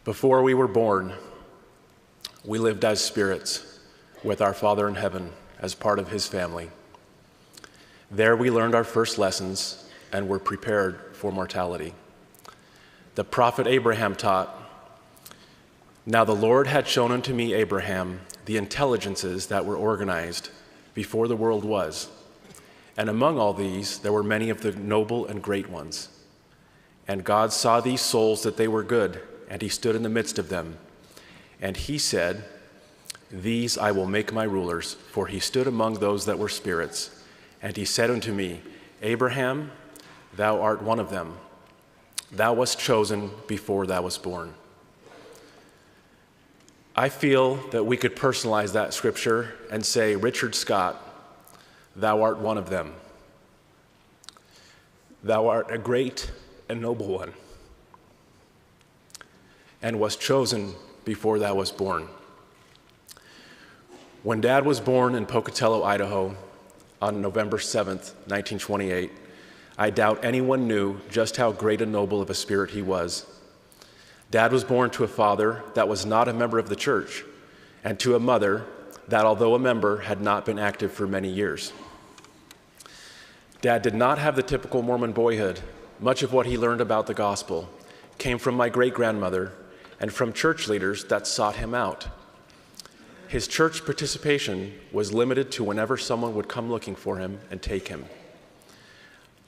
Before we were born, we lived as spirits with our Father in heaven as part of his family. There we learned our first lessons and were prepared for mortality. The prophet Abraham taught, "Now the Lord had shown unto me, Abraham, the intelligences that were organized before the world was, and among all these there were many of the noble and great ones. And God saw these souls that they were good, and he stood in the midst of them. And he said, These I will make my rulers, for he stood among those that were spirits. And he said unto me, Abraham, thou art one of them. Thou wast chosen before thou wast born." I feel that we could personalize that scripture and say, "Richard Scott, thou art one of them. Thou art a great and noble one, and was chosen before thou wast born." When Dad was born in Pocatello, Idaho, on November 7th, 1928, I doubt anyone knew just how great and noble of a spirit he was. Dad was born to a father that was not a member of the church, and to a mother that, although a member, had not been active for many years. Dad did not have the typical Mormon boyhood. Much of what he learned about the gospel came from my great-grandmother and from church leaders that sought him out. His church participation was limited to whenever someone would come looking for him and take him.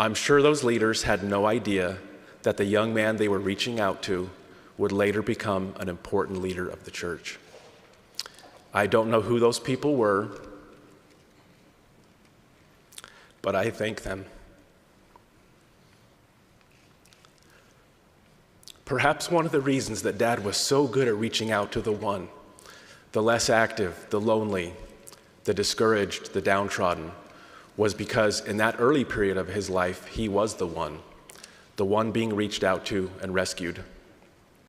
I'm sure those leaders had no idea that the young man they were reaching out to would later become an important leader of the church. I don't know who those people were, but I thank them. Perhaps one of the reasons that Dad was so good at reaching out to the one, the less active, the lonely, the discouraged, the downtrodden, was because in that early period of his life, he was the one being reached out to and rescued.